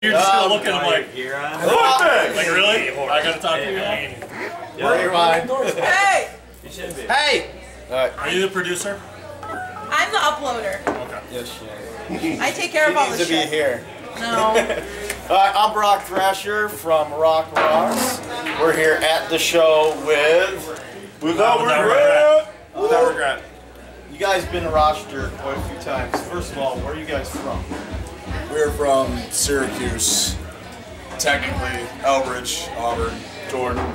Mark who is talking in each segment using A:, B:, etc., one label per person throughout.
A: You're just gonna look at him like, like really? I gotta talk to you now?
B: Yeah, you're mine.
C: Hey!
B: You should be.
D: Hey!
A: Are you the producer?
C: I'm the uploader.
A: Okay.
B: Yes, she is.
C: I take care of all the
B: He needs to be
C: shit.
B: here.
C: No.
B: I'm Brock Thrasher from Rock Rocks. We're here at the show with Without Regret.
D: Without regret.
B: You guys been to Rochester quite a few times. First of all, where are you guys from?
D: We're from Syracuse. Technically, Elbridge, Auburn, Jordan,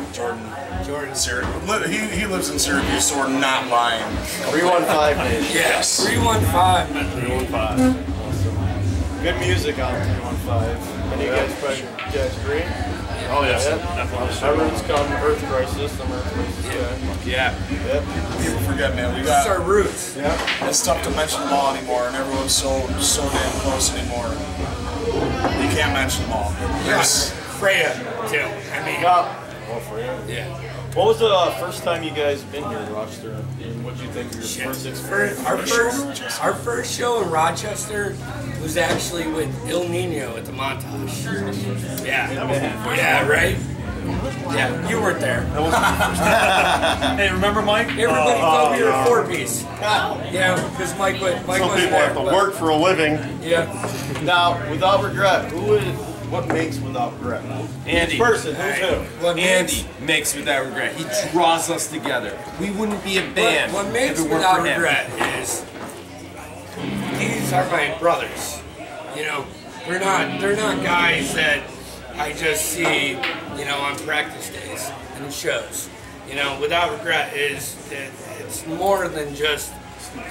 D: Syracuse. He lives in Syracuse, so we're not lying.
B: 315 Nation.
D: Yes.
A: 315.
B: Good music on 315. And you guys agree?
A: Oh yes,
B: Yep.
A: definitely.
B: Everyone's come Earth Crisis. I'm Earth Crisis.
D: Yeah.
B: Yep.
D: People forget, man. We
E: That's
D: got.
E: our roots.
B: Yep.
D: It's tough to mention them all anymore, and everyone's so damn close anymore. You can't mention them all.
E: Yes. Freya, too. I mean,
B: Oh, for you.
E: yeah.
B: What was the first time you guys been here in Rochester? And what did you think of your first experience?
E: Our first show in Rochester was actually with Il Nino at the Montage. Yeah. Yeah, right? Yeah, you weren't there.
A: Hey, remember Mike?
E: Everybody thought we were a four-piece. Yeah, because Mike was
F: Some people have to work for a living.
E: Yeah.
B: Now, Without Regret, what makes Without Regret?
G: Andy.
B: Each person, who's who?
G: Andy makes Without Regret. He draws us together. We wouldn't be a band
E: What
G: if
E: makes
G: it weren't
E: Without
G: for him.
E: Regret is these are my brothers. You know, they're not guys that I just see, you know, on practice days and shows. You know, Without Regret it's more than just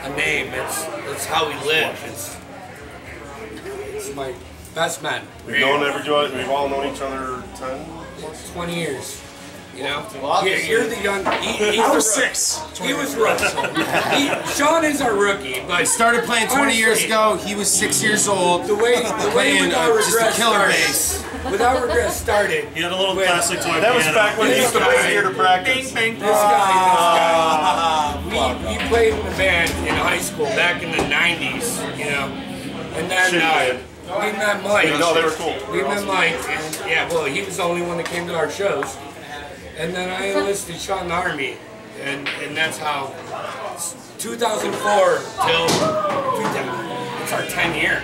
E: a name. It's how we live. It's my best man.
F: We've all known each other 10.
E: 20 years. You know,
B: Well,
E: you're the young. He's
D: I
E: the
D: was
E: rookie.
D: 6.
E: He was rookie. Sean is our rookie, but
G: I started playing 20 years
E: honestly,
G: ago. He was 6 years old.
E: The way
G: playing
E: Without
G: just a
E: Regret
G: killer
E: started.
G: bass.
E: Without Regret started.
A: You had a little
E: with
A: classic toy
F: That was
A: piano.
F: back when he used to play here to practice.
E: This guy. We played in the band in high school back in the 90s, you know, and then we met Mike.
F: No, they were cool.
E: We met Mike, and yeah, well, he was the only one that came to our shows. And then I enlisted Sean in the Army, and that's how 2004 till 2000. It's our 10 year.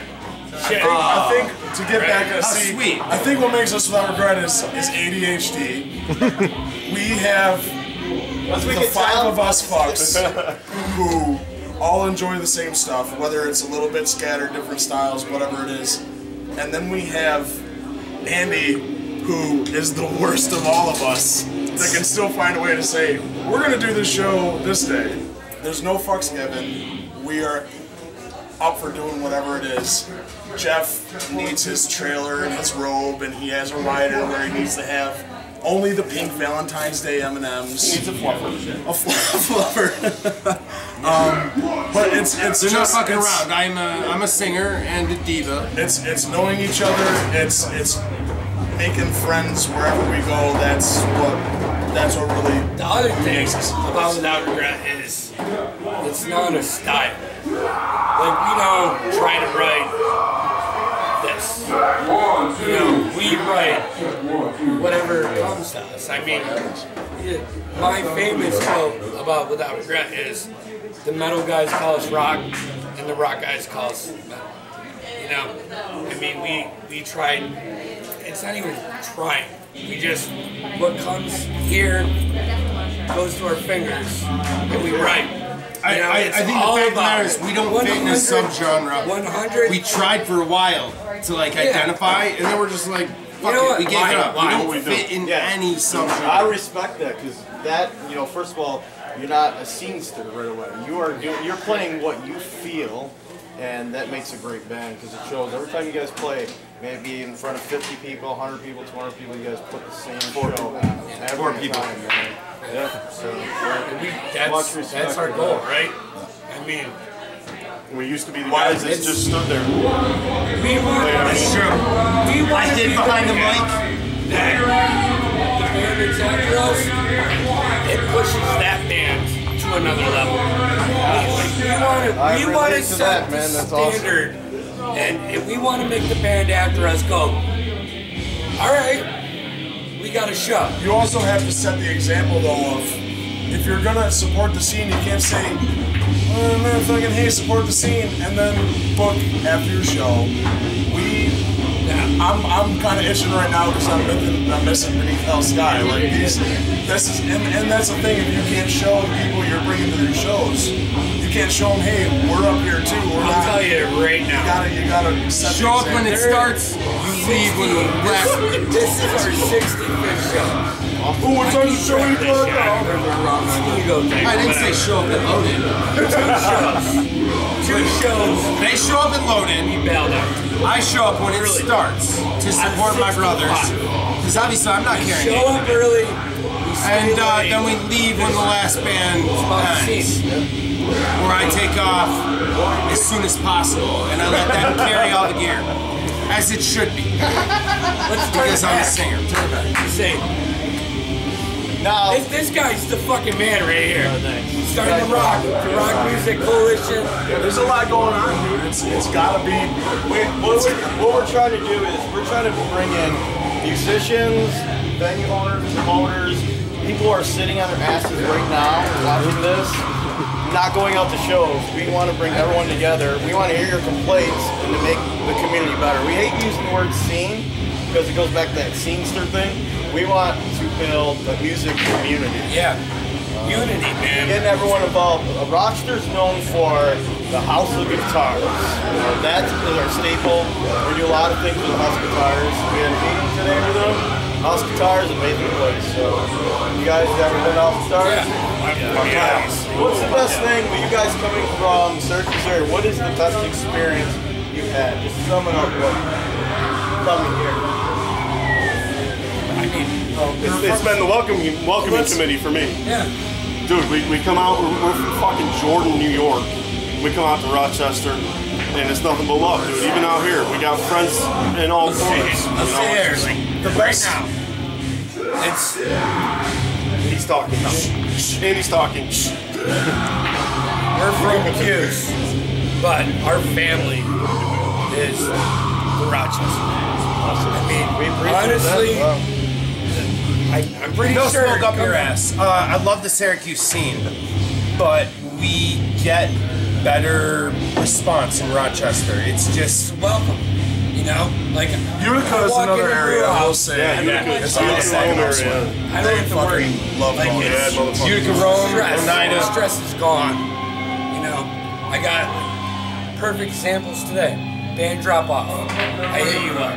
E: Shit.
D: I think to get back to see,
G: sweet.
D: I think what makes us Without Regret is ADHD. We have the 5 of us fucks who all enjoy the same stuff, whether it's a little bit scattered, different styles, whatever it is. And then we have Andy, who is the worst of all of us, that can still find a way to say, we're gonna do this show this day. There's no fucks given. We are up for doing whatever it is. Jeff needs his trailer and his robe, and he has a rider where he needs to have only the pink Valentine's Day M&Ms.
B: He needs a fluffer.
D: A fluffer. But it's
G: They're not
D: just
G: fucking
D: it's,
G: around. I'm a singer and a diva.
D: It's knowing each other. It's making friends wherever we go. That's what really.
E: The other thing about Without Regret is it's not a style. Like, we don't try to write this. You know, we write whatever comes to us. I mean, my famous quote about Without Regret is the metal guys call us rock and the rock guys call us metal. You know, I mean, we tried, it's not even trying. We just, what comes here goes to our fingers and we write. You know,
G: I think the fact of the matter is we don't fit in a subgenre.
E: 100.
G: We tried for a while to like identify, and then we're just like, fuck
E: know
G: it,
E: what?
G: we gave it up.
E: Why?
G: We don't fit in
B: Yeah.
G: any subgenre.
B: I respect that, because that, you know, first of all, you're not a scenester right away. You're playing what you feel, and that makes a great band, because it shows every time you guys play, maybe in front of 50 people, 100 people, 200 people, you guys put the same show on. Every time, man. Yeah, so
E: That's our goal, right? I mean,
F: We used to be the guys that just stood there.
E: we want
G: That's true. I hid behind the mic.
E: the band that's after us. It pushes that band to another level. We want to set the standard, and if we want to make the band after us go, all right, we got a show.
D: You also have to set the example though of if you're gonna support the scene, you can't say, oh man, fucking hey, support the scene, and then book after your show. I'm kind of itching right now because I'm missing Beneath Hell Sky. Like this is, and that's the thing. If you can't show the people you're bringing to their shows, you can't show them, hey, we're up here too.
E: I'll tell you right now.
D: You gotta set
G: Show up when it starts. You leave when the last.
E: This is our 65th show.
D: Oh, what's on the show you talking about?
G: I didn't say show up and load in.
E: Two shows.
G: They show up and load in.
E: We bailed out.
G: I show up when it starts to support my brothers. Because obviously I'm not carrying
E: Show
G: it.
E: up early.
G: And then we leave when the last band ends. Where I take off as soon as possible. And I let them carry all the gear. As it should be. Because I'm a singer. Turn it back.
E: Say,
B: Now,
E: this guy's the fucking man right here. Starting the Rock Music Coalition.
D: There's a lot going on, dude. It's gotta be.
B: what we're trying to do is we're trying to bring in musicians, venue owners, promoters. People are sitting on their asses right now watching this, not going out to shows. We want to bring everyone together. We want to hear your complaints and to make the community better. We hate using the word scene because it goes back to that scenester thing. We want to build a music community.
E: Yeah. Unity, man.
B: Getting everyone involved. Rochester's known for the House of Guitars. That is our staple. We do a lot of things with the House of Guitars. We had a meeting today with them. House of Guitars, amazing place. So, you guys ever been to House of Guitars?
E: Yeah.
B: What's the best thing with you guys coming from Syracuse, Missouri? What is the best experience you've had? Just sum it up with coming here.
E: I mean,
F: It's been the welcoming committee for me.
E: yeah.
F: Dude, we come out, we're from fucking Jordan, New York. We come out to Rochester, and it's nothing but love, dude. Even out here, we got friends in all corners.
E: Let's say there's
D: The
E: right
D: best.
E: now. It's
F: He's talking. And he's talking.
E: we're from Hughes, but our family is the Rochester. I mean, honestly, I'm pretty
G: No
E: sure.
G: smoke up your ass. I love the Syracuse scene, but we get better response in Rochester. It's just
E: Welcome. You know, like
D: Utica is
E: walk
D: another
E: into
D: area
E: Brew
D: I will
E: House,
D: say.
F: Yeah,
D: It's on the second
F: area.
D: area.
E: I don't have to worry.
D: Fucking love
E: Like
D: going
E: it's
D: there.
G: Utica, Rome,
E: stress.
G: Oneida.
E: Stress is gone. You know, I got perfect examples today. Band drop off. I hit you up.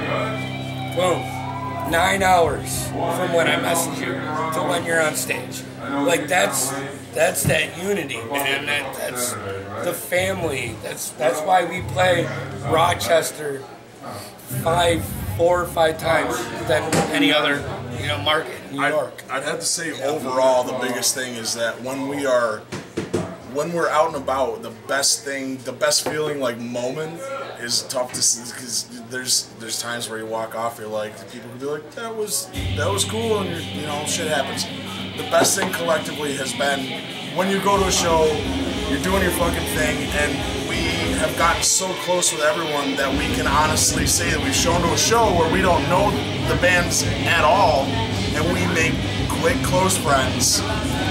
E: Boom. 9 hours from when I message you to when you're on stage. Like that's that unity, man. That's the family. That's why we play Rochester 4 or 5 times than any other market in New York.
D: I'd have to say overall the biggest thing is that when we're out and about, the best feeling like moment is tough to see because there's times where you walk off, you're like, people can be like, that was cool, and shit happens. The best thing collectively has been when you go to a show, you're doing your fucking thing, and we have gotten so close with everyone that we can honestly say that we've shown to a show where we don't know the bands at all, and we make quick, close friends.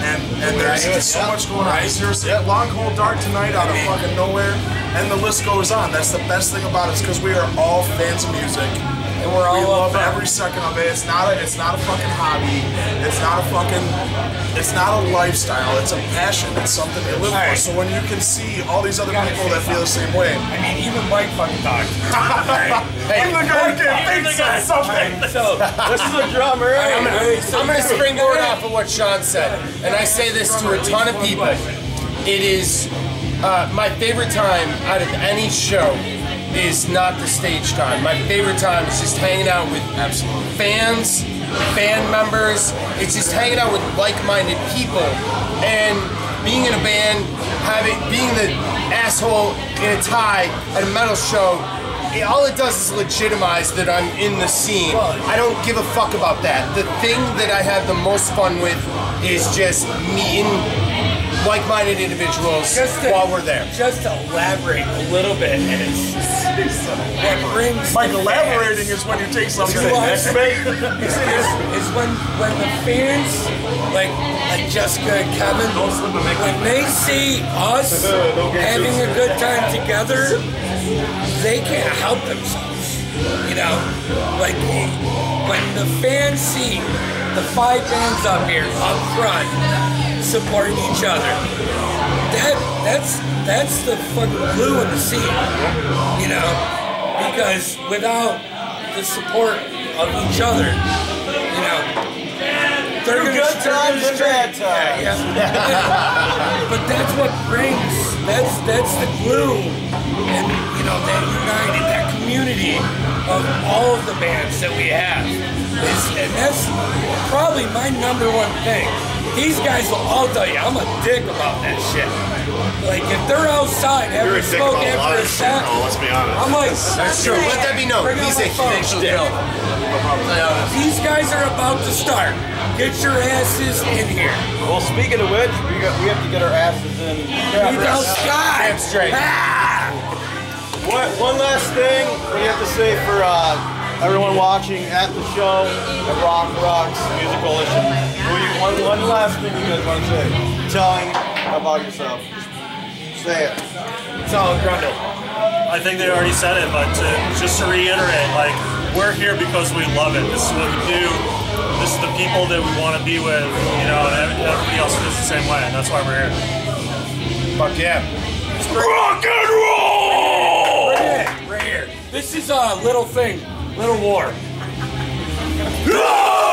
D: And there's so much going on. Seriously, Long Cold Dark tonight out of fucking nowhere, and the list goes on. That's the best thing about it, is because we are all fans of music.
E: And we're all
D: We love
E: up
D: every second of it. It's not a fucking hobby. It's not a lifestyle. It's a passion. It's something we live for. So when you can see all these other people that feel the same way.
E: I mean, even Mike fucking talked.
D: Hey, the guy thinks that's something.
E: So,
B: This is a drummer.
G: I'm gonna springboard off of what Sean said, and I say this to a ton of people. It is my favorite time out of any show is not the stage time. My favorite time is just hanging out with fans, band members. It's just hanging out with like-minded people, and being in a band, being the asshole in a tie at a metal show. All it does is legitimize that I'm in the scene. I don't give a fuck about that. The thing that I have the most fun with is just meeting like-minded individuals while we're there.
E: Just elaborate a little bit, and it's what brings
D: Mike, elaborating is when you take something
E: is when the fans, like Jessica and Kevin, when they see us having a good time together, they can't help themselves. You know, like when the fans see the 5 bands up here up front supporting each other, that's the fucking glue in the scene. You know, because without the support of each other, you know, they're gonna
B: good times and bad times.
E: Yeah. But that's what brings, that's the glue, and you know, that united, that community of all of the bands that we have. And that's probably my #1 thing. These guys will all tell you, I'm a dick about that shit. Like, if they're outside having a smoke after a set,
F: let's be honest.
E: I'm like,
G: That's true. Let that be known. He's a huge dick.
E: these guys are about to start. Get your asses in here.
B: Well, speaking of which, we have to get our asses in.
E: Without Sky.
G: Damn straight.
B: One last thing, what do you have to say for everyone watching at the show at Rock Rocks Music Coalition? One last thing you guys want to say, telling about yourself. Say it.
G: Solid Grundle.
A: I think they already said it, but just to reiterate, like, we're here because we love it. This is what we do. This is the people that we want to be with, you know, and everybody else feels the same way, and that's why we're here.
G: Fuck yeah.
F: Rock and roll!
E: Right here. This is a little thing, Little War.
F: No!